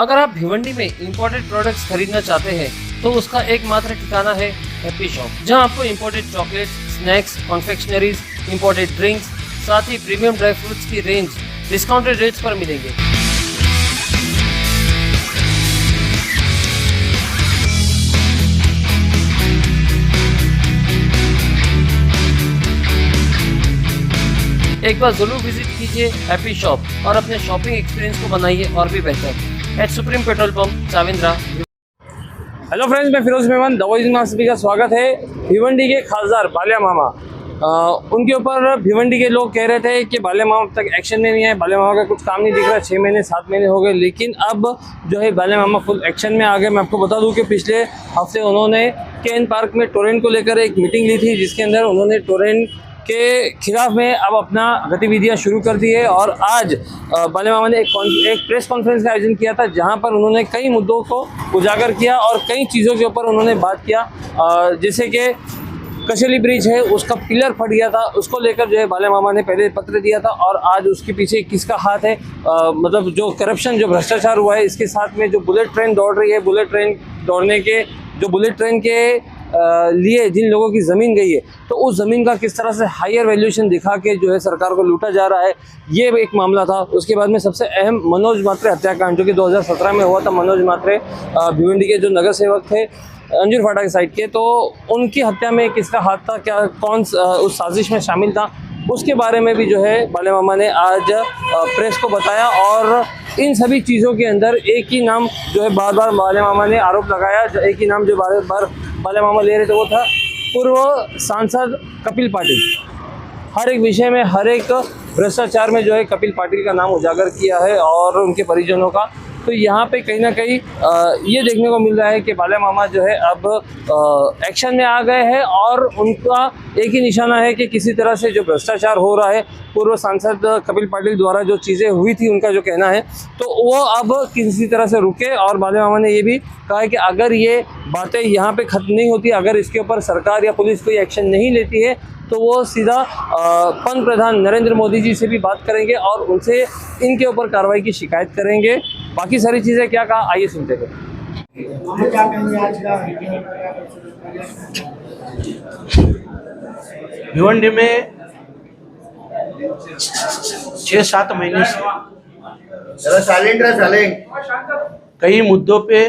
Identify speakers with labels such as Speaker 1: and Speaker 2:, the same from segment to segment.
Speaker 1: अगर आप भिवंडी में इंपोर्टेड प्रोडक्ट्स खरीदना चाहते हैं तो उसका एकमात्र ठिकाना है हैप्पी शॉप, जहां आपको imported chocolates, snacks, confectioneries, imported drinks, साथ ही प्रीमियम ड्राई फ्रूट्स की रेंज डिस्काउंटेड रेट्स पर मिलेंगे। एक बार जरूर विजिट कीजिए हैप्पी शॉप और अपने शॉपिंग एक्सपीरियंस को बनाइए और भी बेहतर। At supreme petrol pump, Chawindra.
Speaker 2: Hello friends, मैं फिरोज मेमन, द वॉइस में सभी का स्वागत है। भिवंडी के खासदार बालिया मामा, उनके ऊपर भिवंडी के लोग कह रहे थे कि बालिया मामा अब तक एक्शन में नहीं है, बालिया मामा का कुछ काम नहीं दिख रहा। 6 महीने 7 महीने हो गए, लेकिन अब जो है बालिया मामा फुल एक्शन में आ गए। मैं आपको बता दूं कि पिछले हफ्ते उन्होंने केन पार्क में टोरेंट को लेकर एक मीटिंग ली थी, जिसके अंदर उन्होंने टोरेंट के खिलाफ में अब अपना गतिविधियां शुरू कर दी है। और आज बालिया मामा ने एक प्रेस कॉन्फ्रेंस का आयोजन किया था, जहां पर उन्होंने कई मुद्दों को उजागर किया और कई चीज़ों के ऊपर उन्होंने बात किया। जैसे कि कशेली ब्रिज है, उसका पिलर फट गया था, उसको लेकर जो है बालिया मामा ने पहले पत्र दिया था। और आज उसके पीछे किसका हाथ है, मतलब जो करप्शन, जो भ्रष्टाचार हुआ है, इसके साथ में जो बुलेट ट्रेन दौड़ रही है, बुलेट ट्रेन दौड़ने के जो बुलेट ट्रेन के लिए जिन लोगों की ज़मीन गई है, तो उस ज़मीन का किस तरह से हायर वैल्यूएशन दिखा के जो है सरकार को लूटा जा रहा है, ये एक मामला था। उसके बाद में सबसे अहम मनोज मात्रे हत्याकांड, जो कि 2017 में हुआ था। मनोज मात्रे भिवंडी के जो नगर सेवक थे अंजूर फाटा के साइड के, तो उनकी हत्या में किसका हाथ था, क्या कौन उस साजिश में शामिल था, उसके बारे में भी जो है बालिया मामा ने आज प्रेस को बताया। और इन सभी चीज़ों के अंदर एक ही नाम जो है बार बार बालिया मामा ने आरोप लगाया, एक ही नाम जो बार बार बालिया मामा ले रहे थे, वो था पूर्व सांसद कपिल पाटिल। हर एक विषय में, हर एक भ्रष्टाचार में जो है कपिल पाटिल का नाम उजागर किया है और उनके परिजनों का। तो यहाँ पे कहीं ना कहीं ये देखने को मिल रहा है कि बालिया मामा जो है अब एक्शन में आ गए हैं और उनका एक ही निशाना है कि किसी तरह से जो भ्रष्टाचार हो रहा है, पूर्व सांसद कपिल पाटिल द्वारा जो चीज़ें हुई थी, उनका जो कहना है, तो वो अब किसी तरह से रुके। और बालिया मामा ने ये भी कहा है कि अगर ये बातें यहाँ पे खत्म नहीं होती, अगर इसके ऊपर सरकार या पुलिस कोई एक्शन नहीं लेती है, तो वो सीधा पंत प्रधान नरेंद्र मोदी जी से भी बात करेंगे और उनसे इनके ऊपर कार्रवाई की शिकायत करेंगे। बाकी सारी चीज़ें क्या कहा, आइए सुनते हैं।
Speaker 3: भिवंडी में 6-7 महीने से कई मुद्दों पे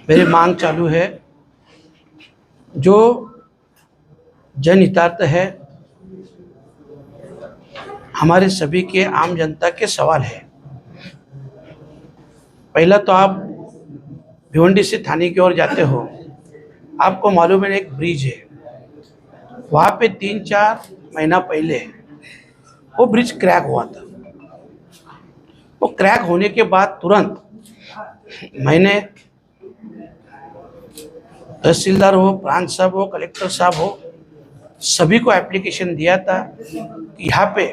Speaker 3: मेरी मांग चालू है, जो जनहितार्थ है, हमारे सभी के आम जनता के सवाल है। पहला तो आप भिवंडी से थाने की ओर जाते हो, आपको मालूम है एक ब्रिज है, वहाँ पे 3-4 महीना पहले वो ब्रिज क्रैक हुआ था। वो क्रैक होने के बाद तुरंत मैंने तहसीलदार हो, प्रांत साहब हो, कलेक्टर साहब हो, सभी को एप्लीकेशन दिया था कि यहाँ पे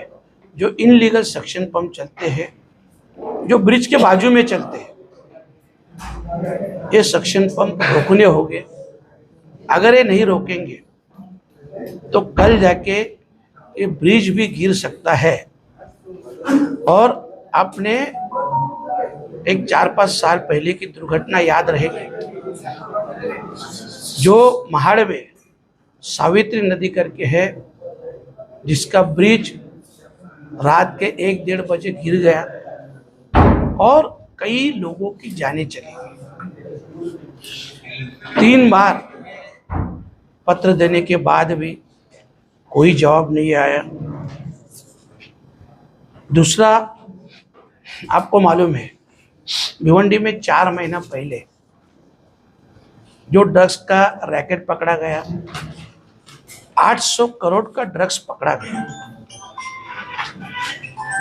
Speaker 3: जो इनलीगल सक्शन पंप चलते हैं, जो ब्रिज के बाजू में चलते हैं, ये सक्शन पंप रोकने होंगे। अगर ये नहीं रोकेंगे तो कल जाके ये ब्रिज भी गिर सकता है। और आपने एक 4-5 साल पहले की दुर्घटना याद रहेगी, जो महाड़ में सावित्री नदी करके है, जिसका ब्रिज रात के 1-1:30 बजे गिर गया और कई लोगों की जानें चली गई। 3 बार पत्र देने के बाद भी कोई जवाब नहीं आया। दूसरा, आपको मालूम है भिवंडी में 4 महीना पहले जो ड्रग्स का रैकेट पकड़ा गया, 800 करोड़ का ड्रग्स पकड़ा गया।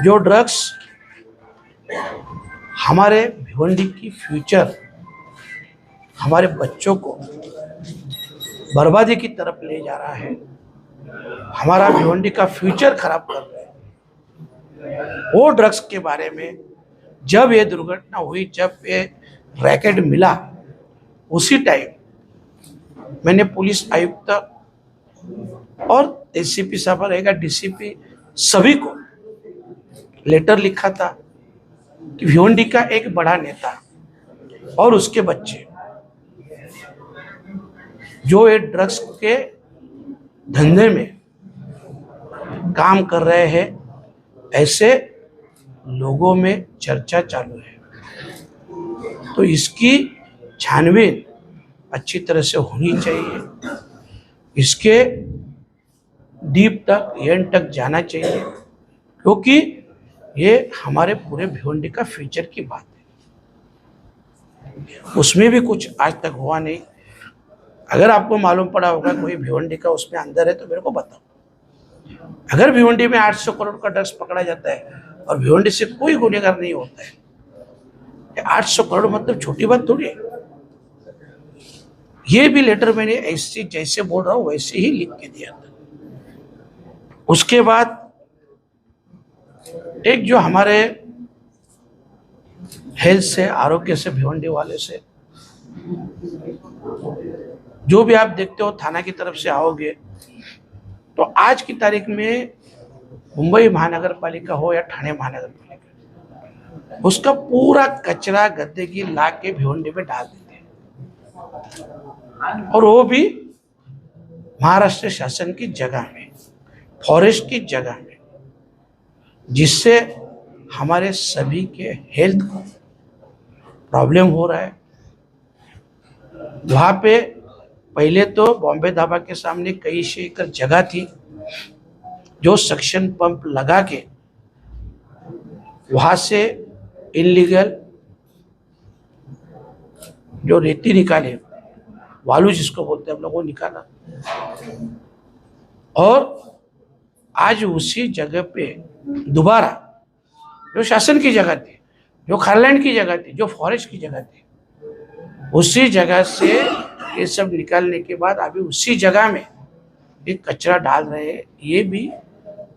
Speaker 3: जो ड्रग्स हमारे भिवंडी की फ्यूचर, हमारे बच्चों को बर्बादी की तरफ ले जा रहा है, हमारा भिवंडी का फ्यूचर खराब कर रहा है। वो ड्रग्स के बारे में जब ये दुर्घटना हुई, जब ये रैकेट मिला, उसी टाइम मैंने पुलिस आयुक्त और एसीपी साहब रहेगा, डीसीपी, सभी को लेटर लिखा था कि भिवंडी का एक बड़ा नेता और उसके बच्चे जो ये ड्रग्स के धंधे में काम कर रहे हैं, ऐसे लोगों में चर्चा चालू है। तो इसकी छानबीन अच्छी तरह से होनी चाहिए, इसके डीप तक एंड तक जाना चाहिए, क्योंकि ये हमारे पूरे भिवंडी का फ्यूचर की बात है। उसमें भी कुछ आज तक हुआ नहीं। अगर आपको मालूम पड़ा होगा कोई भिवंडी का उसमें अंदर है तो मेरे को बताओ। अगर भिवंडी में 800 करोड़ का ड्रग्स पकड़ा जाता है और भिवंडी से कोई गुनहगार नहीं होता है, 800 करोड़ मतलब छोटी बात थोड़ी है। ये भी लेटर मैंने ऐसे जैसे बोल रहा हूँ वैसे ही लिख के दिया था। उसके बाद एक जो हमारे हेल्थ से, आरोग्य से, भिवंडी वाले से जो भी आप देखते हो थाना की तरफ से आओगे तो आज की तारीख में मुंबई महानगर पालिका हो या ठाणे महानगर पालिका, उसका पूरा कचरा गंदगी ला के भिवंडी में डाल देते हैं, और वो भी महाराष्ट्र शासन की जगह में, फॉरेस्ट की जगह में, जिससे हमारे सभी के हेल्थ को प्रॉब्लम हो रहा है। वहाँ पे पहले तो बॉम्बे धाबा के सामने कई एकड़ जगह थी जो सक्शन पंप लगा के वहाँ से इनलीगल जो रेती निकाले, वालू जिसको बोलते हैं हम लोग, वो निकाला। और आज उसी जगह पे दोबारा जो शासन की जगह थी, जो खारलैंड की जगह थी, जो फॉरेस्ट की जगह थी, उसी जगह से ये सब निकालने के बाद अभी उसी जगह में एक कचरा डाल रहे हैं। ये भी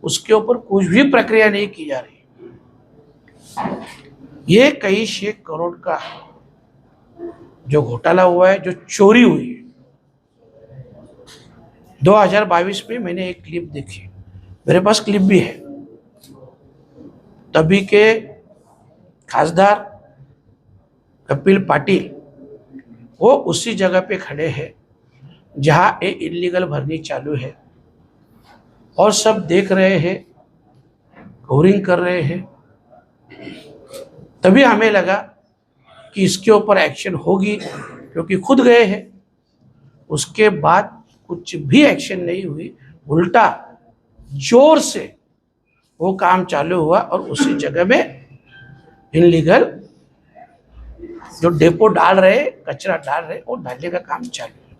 Speaker 3: उसके ऊपर कुछ भी प्रक्रिया नहीं की जा रही। ये कई शेख करोड़ का जो घोटाला हुआ है, जो चोरी हुई है। 2022 में मैंने एक क्लिप देखी, मेरे पास क्लिप भी है। तभी के खासदार कपिल पाटिल वो उसी जगह पे खड़े हैं जहां ये इलीगल भरनी चालू है, और सब देख रहे हैं, कवरिंग कर रहे हैं। तभी हमें लगा कि इसके ऊपर एक्शन होगी, क्योंकि खुद गए हैं। उसके बाद कुछ भी एक्शन नहीं हुई, उल्टा जोर से वो काम चालू हुआ, और उसी जगह में इनलीगल जो डेपो डाल रहे, कचरा डाल रहे, वो डालने का काम चालू है।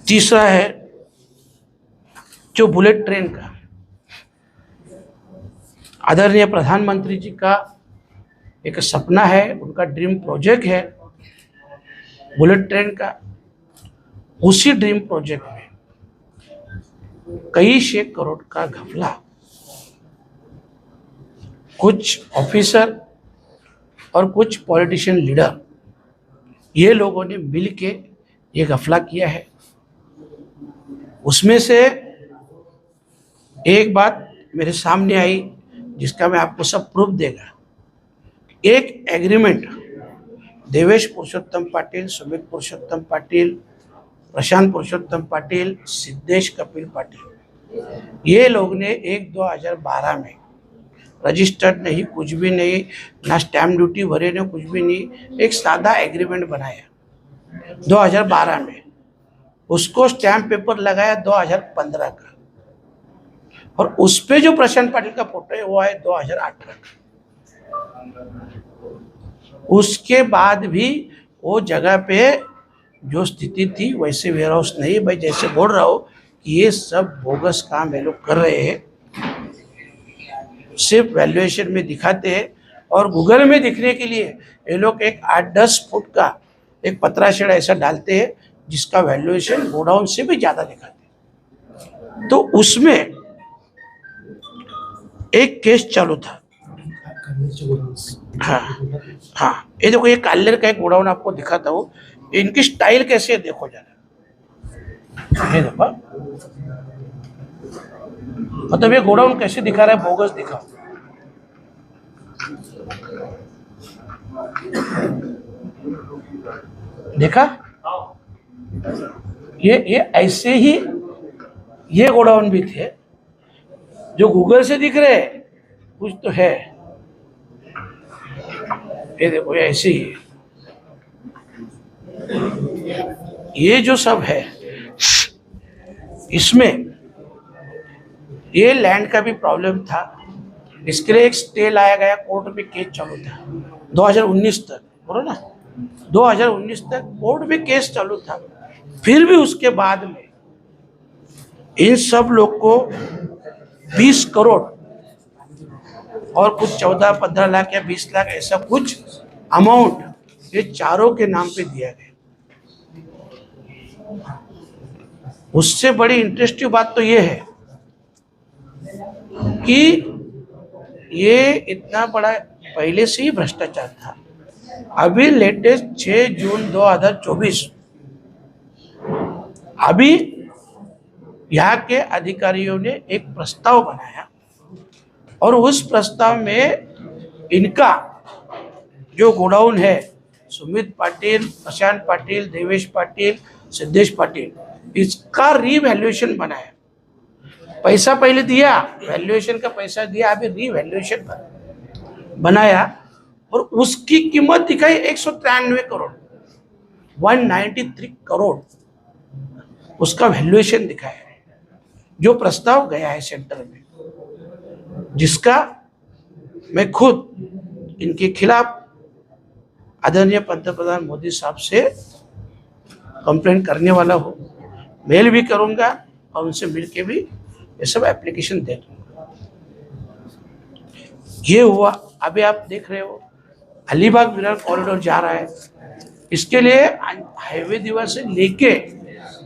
Speaker 3: तीसरा है जो बुलेट ट्रेन का, आदरणीय प्रधानमंत्री जी का एक सपना है, उनका ड्रीम प्रोजेक्ट है बुलेट ट्रेन का। उसी ड्रीम प्रोजेक्ट में कई शेख करोड़ का घपला कुछ ऑफिसर और कुछ पॉलिटिशियन लीडर, ये लोगों ने मिल के ये घपला किया है। उसमें से एक बात मेरे सामने आई जिसका मैं आपको सब प्रूफ देगा। एक एग्रीमेंट देवेश पुरुषोत्तम पाटिल, सुमित पुरुषोत्तम पाटिल, प्रशांत पुरुषोत्तम पाटिल, सिद्धेश कपिल पाटिल, ये लोग ने 1/2/2012 में रजिस्टर्ड नहीं, कुछ भी नहीं, ना स्टैम्प ड्यूटी भरे, ने कुछ भी नहीं, एक सादा एग्रीमेंट बनाया 2012 में। उसको स्टैम्प पेपर लगाया 2015 का, और उस पे जो प्रशांत पाटिल का फोटो है वो है 2018 का। उसके बाद भी वो जगह पे जो स्थिति थी वैसे वेयर हाउस नहीं। भाई जैसे बोल रहा हूँ कि ये सब बोगस काम ये लोग कर रहे हैं, सिर्फ वैल्यूएशन में दिखाते हैं, और गूगल में दिखने के लिए ये लोग एक 8-10 फुट का एक पतराशेड ऐसा डालते हैं जिसका वैल्यूएशन गोडाउन से भी ज़्यादा दिखाते हैं। तो उसमें एक केस चालू था। हाँ, ये देखो, ये कालेर का एक गोडाउन आपको दिखाता हूँ। इनकी स्टाइल कैसे है देखो जरा, ये देखो, मतलब ये गोडाउन कैसे दिखा रहा है, बोगस दिखा। देखा, ये ऐसे ही ये गोडाउन भी थे जो गूगल से दिख रहे हैं, कुछ तो है। ये देखो, ये ऐसे ही है। ये जो सब है, इसमें ये लैंड का भी प्रॉब्लम था। इसके लिए एक स्टे लाया गया, कोर्ट में केस चालू था 2019 तक, बोलो ना, 2019 तक कोर्ट में केस चालू था। फिर भी उसके बाद में इन सब लोग को 20 करोड़ और कुछ 14-15 लाख या 20 लाख ऐसा कुछ अमाउंट ये चारों के नाम पे दिया गया। उससे बड़ी इंटरेस्टिंग बात तो ये है कि ये इतना बड़ा पहले से ही भ्रष्टाचार था। अभी लेटेस्ट 6 जून 2024 अभी यहाँ के अधिकारियों ने एक प्रस्ताव बनाया और उस प्रस्ताव में इनका जो गोडाउन है, सुमित पाटिल, प्रशांत पाटिल, देवेश पाटिल, सिद्धेश पाटिल, इसका रीवैल्यूएशन बनाया। पैसा पहले दिया, वैल्यूएशन का पैसा दिया, अभी रीवैल्यूएशन बनाया और उसकी कीमत दिखाई 193 करोड़, 193 करोड़ उसका वैल्यूएशन दिखाया है। जो प्रस्ताव गया है सेंटर में, जिसका मैं खुद इनके खिलाफ आदरणीय पंतप्रधान मोदी साहब से कंप्लेंट करने वाला हूँ, मेल भी करूँगा और उनसे मिलके भी ये सब एप्लीकेशन दे दूँगा। ये हुआ। अभी आप देख रहे हो अलीबाग मिरर कॉरिडोर जा रहा है। इसके लिए हाईवे दीवा से लेके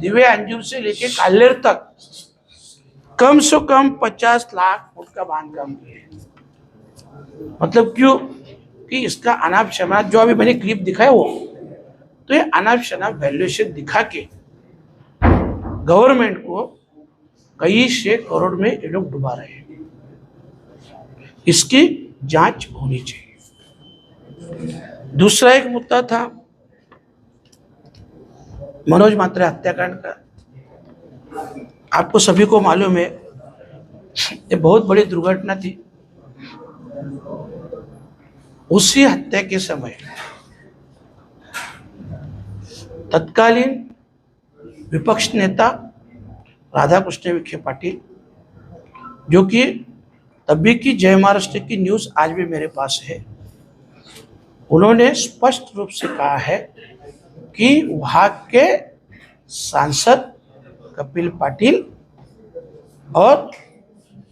Speaker 3: दिव्य अंजुम से लेके कालेर तक कम से कम 50 लाख फुट का बांधकाम किया है। मतलब क्यों कि इसका अनाप शनाप जो अभी मैंने क्लिप दिखाया वो, तो ये अनाप शनाप वैल्यूएशन दिखा के गवर्नमेंट को कई 100 करोड़ में ये लोग डुबा रहे हैं। इसकी जांच होनी चाहिए। दूसरा एक मुद्दा था मनोज मात्रे हत्याकांड का। आपको सभी को मालूम है ये बहुत बड़ी दुर्घटना थी। उसी हत्या के समय तत्कालीन विपक्ष नेता राधाकृष्ण विखे पाटिल, जो कि तभी की जय महाराष्ट्र की न्यूज़ आज भी मेरे पास है, उन्होंने स्पष्ट रूप से कहा है कि वहाँ के सांसद कपिल पाटिल और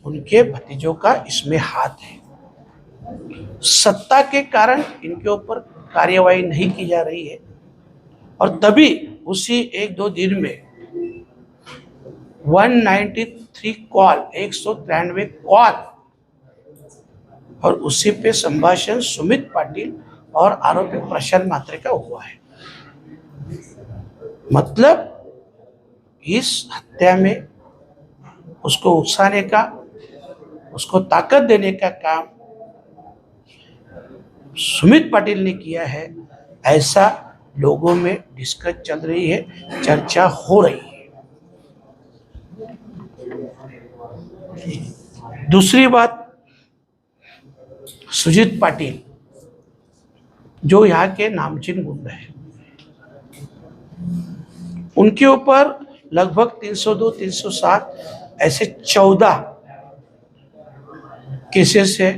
Speaker 3: उनके भतीजों का इसमें हाथ है। सत्ता के कारण इनके ऊपर कार्यवाही नहीं की जा रही है और तभी उसी 1-2 दिन में 193 कॉल, 193 कॉल और उसी पे संभाषण सुमित पाटिल और आरोपी प्रशांत मात्रे का हुआ है। मतलब इस हत्या में उसको उकसाने का, उसको ताकत देने का काम सुमित पाटिल ने किया है, ऐसा लोगों में डिस्कस चल रही है, चर्चा हो रही है। दूसरी बात, सुजीत पाटिल जो यहाँ के नामचीन गुंडा है, उनके ऊपर लगभग 302-307 ऐसे 14 केसेस है।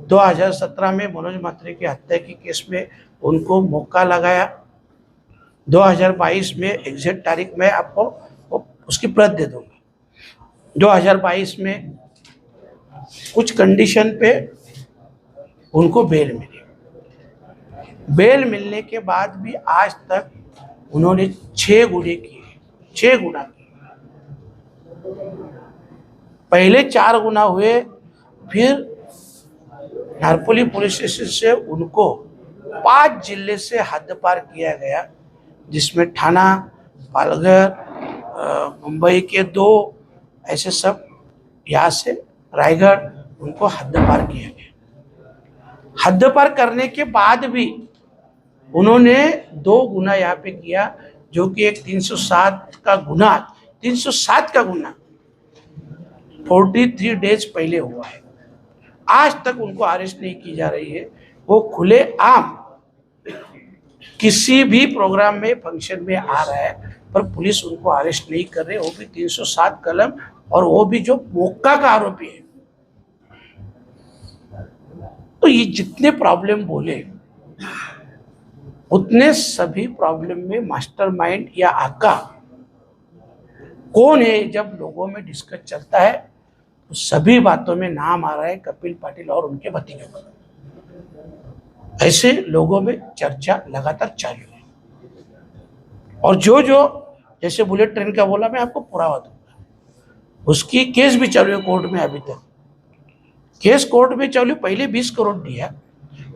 Speaker 3: 2017 में मनोज मात्रे की हत्या की केस में उनको मौका लगाया। 2022 में एग्जैक्ट तारीख में आपको उसकी प्रत दे दूंगा। 2022 में कुछ कंडीशन पे उनको बेल मिली। बेल मिलने के बाद भी आज तक उन्होंने 6 गुने किए, 6 गुना किए। पहले 4 गुना हुए, फिर नारपोली पुलिस स्टेशन से उनको 5 जिले से हद पार किया गया, जिसमें ठाणा, पालघर, मुंबई के 2 ऐसे सब, यहाँ से रायगढ़, उनको हद पार किया गया। हद पार करने के बाद भी उन्होंने 2 गुना यहाँ पे किया, जो कि एक 307 का गुना 43 डेज पहले हुआ है। आज तक उनको अरेस्ट नहीं की जा रही है। वो खुले आम किसी भी प्रोग्राम में, फंक्शन में आ रहा है, पर पुलिस उनको अरेस्ट नहीं कर रही, वो भी 307 कलम, और वो भी जो मौका का आरोपी है। तो ये जितने प्रॉब्लम बोले उतने सभी प्रॉब्लम में मास्टरमाइंड या आका कौन है, जब लोगों में डिस्कस चलता है तो सभी बातों में नाम आ रहा है कपिल पाटिल और उनके भतीजों का। ऐसे लोगों में चर्चा लगातार चालू है। और जो जैसे बुलेट ट्रेन का बोला, मैं आपको पुरावा दूंगा, उसकी केस भी चालू है कोर्ट में। अभी तक केस कोर्ट में चालू, पहले 20 करोड़ दिया,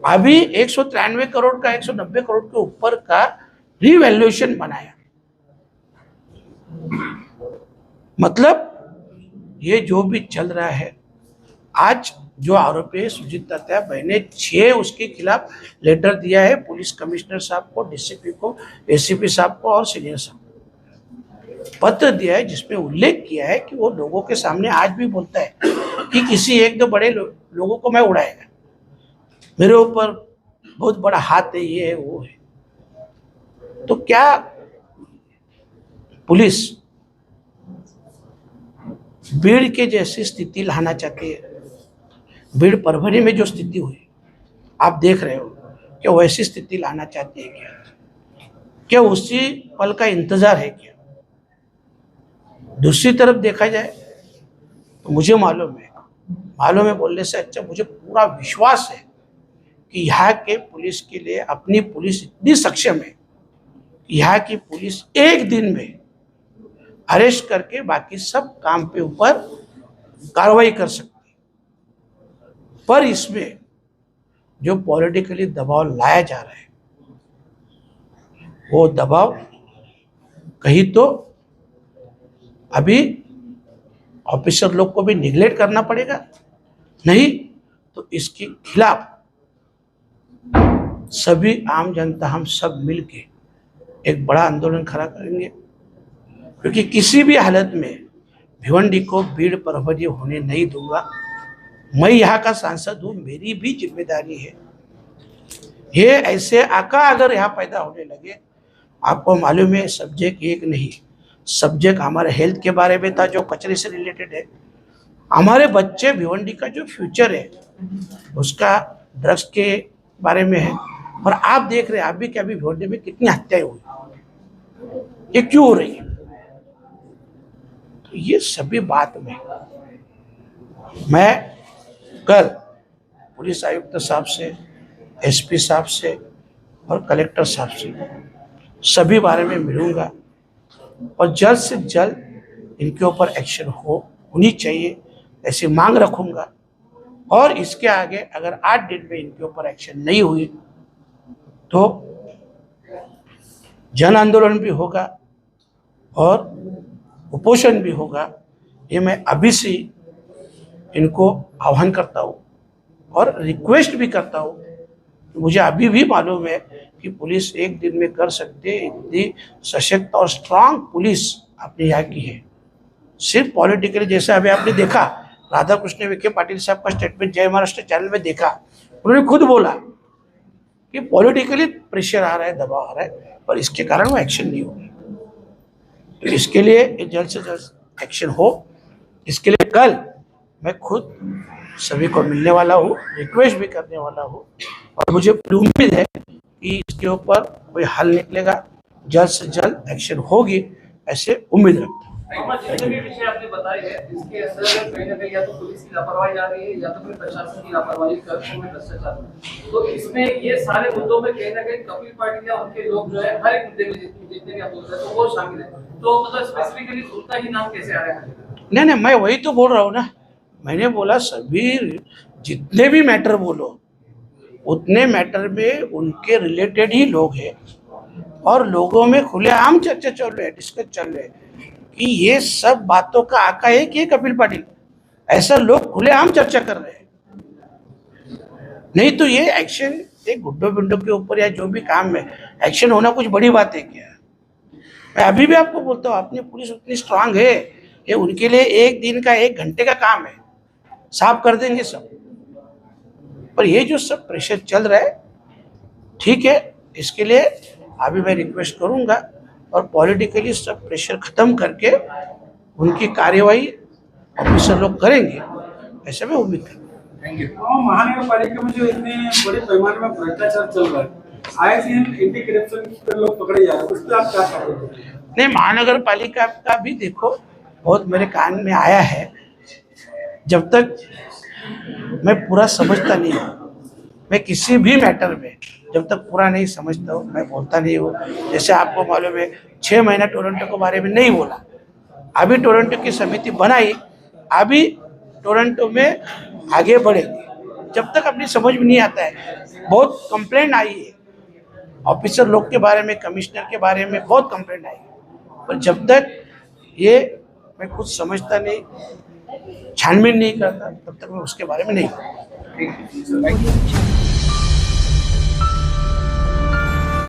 Speaker 3: अभी 193 करोड़ का 190 करोड़ के ऊपर का रिवैल्यूएशन बनाया। मतलब ये जो भी चल रहा है, आज जो आरोपी है सुजीत दत्ता, मैंने 6 उसके खिलाफ लेटर दिया है पुलिस कमिश्नर साहब को, डीसीपी को, एसीपी साहब को और सीनियर साहब को पत्र दिया है, जिसमें उल्लेख किया है कि वो लोगों के सामने आज भी बोलता है कि किसी 1-2 बड़े लोगों को मैं उड़ाएगा, मेरे ऊपर बहुत बड़ा हाथ है, ये है वो है। तो क्या पुलिस भीड़ के जैसी स्थिति लाना चाहती है? भीड़ परभनी में जो स्थिति हुई आप देख रहे हो, क्या वैसी स्थिति लाना चाहती है क्या उसी पल का इंतजार है क्या? दूसरी तरफ देखा जाए तो मुझे मालूम है बोलने से अच्छा, मुझे पूरा विश्वास है कि यहाँ के पुलिस के लिए अपनी पुलिस इतनी सक्षम है कि यहाँ की पुलिस एक दिन में अरेस्ट करके बाकी सब काम पे ऊपर कार्रवाई कर सकती है। पर इसमें जो पॉलिटिकली दबाव लाया जा रहा है, वो दबाव कहीं तो अभी ऑफिसर लोग को भी निगलेक्ट करना पड़ेगा, नहीं तो इसके खिलाफ सभी आम जनता, हम सब मिलके एक बड़ा आंदोलन खड़ा करेंगे। क्योंकि किसी भी हालत में भिवंडी को भीड़ परभनी होने नहीं दूंगा। मैं यहाँ का सांसद हूँ, मेरी भी जिम्मेदारी है। ये ऐसे आका अगर यहाँ पैदा होने लगे, आपको मालूम है सब्जेक्ट एक नहीं, सब्जेक्ट हमारे हेल्थ के बारे में था जो कचरे से रिलेटेड है, हमारे बच्चे भिवंडी का जो फ्यूचर है उसका ड्रग्स के बारे में है। और आप देख रहे हैं आप भी क्या भी भिवंडी में कितनी हत्याएं हुई, ये क्यों हो रही है? तो ये सभी बात में मैं कल पुलिस आयुक्त साहब से, एसपी साहब से और कलेक्टर साहब से सभी बारे में मिलूंगा और जल्द से जल्द इनके ऊपर एक्शन होनी चाहिए ऐसी मांग रखूंगा। और इसके आगे अगर 8 दिन में इनके ऊपर एक्शन नहीं हुई तो जन आंदोलन भी होगा और उपोषण भी होगा। ये मैं अभी से इनको आह्वान करता हूँ और रिक्वेस्ट भी करता हूँ। मुझे अभी भी मालूम है कि पुलिस एक दिन में कर सकते, इतनी सशक्त और स्ट्रांग पुलिस अपने यहाँ की है। सिर्फ पॉलिटिकली, जैसे अभी आपने देखा राधा कृष्ण विखे पाटिल साहब का स्टेटमेंट जय महाराष्ट्र चैनल में देखा, उन्होंने खुद बोला कि पॉलिटिकली प्रेशर आ रहा है, दबाव आ रहा है, पर इसके कारण वो एक्शन नहीं होगी। तो इसके लिए जल्द से जल्द एक्शन हो। इसके लिए कल मैं खुद सभी को मिलने वाला हूँ, रिक्वेस्ट भी करने वाला हूँ और मुझे पूरी उम्मीद है कि इसके ऊपर कोई हल निकलेगा, जल्द से जल्द एक्शन होगी, ऐसे उम्मीद रखता हूँ।
Speaker 1: जितने भी विषय आपने बताए हैं, इसके अंदर कहीं ना कहीं या तो पुलिस की लापरवाही आ रही है या तो फिर प्रशासन की लापरवाही, कर्फ्यू में भ्रष्टाचार। तो इसमें ये सारे मुद्दों में कहीं ना कहीं कपिल पाटिल या उनके लोग जो है हर एक मुद्दे में जितने भी आप बोल रहे हैं तो वो शामिल है। तो मतलब स्पेसिफिकली उनका ही नाम कैसे आ रहा है?
Speaker 3: नहीं, मैं वही तो बोल रहा हूँ ना। मैंने बोला सभी जितने भी मैटर बोलो उतने मैटर में उनके रिलेटेड ही लोग हैं और लोगों में खुलेआम चर्चा चल रही है, डिस्कस चल रहे हैं कि ये सब बातों का आका है कि कपिल पाटिल, ऐसा लोग खुलेआम चर्चा कर रहे हैं। नहीं तो ये एक्शन एक गुड्डो बिंडो के ऊपर या जो भी काम में एक्शन होना कुछ बड़ी बात है क्या? मैं अभी भी आपको बोलता हूँ अपनी पुलिस उतनी स्ट्रांग है, ये उनके लिए एक दिन का 1 घंटे का काम है, साफ कर देंगे सब। पर ये जो सब प्रेशर चल रहा है, ठीक है, इसके लिए अभी मैं रिक्वेस्ट करूंगा और पॉलिटिकली सब प्रेशर खत्म करके उनकी कार्यवाही ऑफिसर लोग करेंगे, ऐसे मैं उम्मीद करता हूँ।
Speaker 4: महानगर पालिका में जो इतने बड़े पैमाने में भ्रष्टाचार चल रहा है, आए दिन एंटी करप्शन पर लोग पकड़े जा रहे हैं, उस पर आप क्या कहेंगे?
Speaker 3: नहीं, महानगर पालिका का भी देखो बहुत मेरे कान में आया है। जब तक मैं पूरा समझता नहीं हूँ, मैं किसी भी मैटर में जब तक पूरा नहीं समझता हूँ मैं बोलता नहीं हूँ। जैसे आपको मालूम है 6 महीना टोरंटो के बारे में नहीं बोला, अभी टोरंटो की समिति बनाई, अभी टोरंटो में आगे बढ़ेंगे। जब तक अपनी समझ में नहीं आता है, बहुत कंप्लेंट आई है ऑफिसर लोग के बारे में, कमिश्नर के बारे में बहुत कंप्लेंट आई है, पर जब तक ये मैं खुद समझता नहीं, छानबीन नहीं करता, तब तक मैं उसके बारे में नहीं बोलता।
Speaker 4: ठीक है, थैंक यू।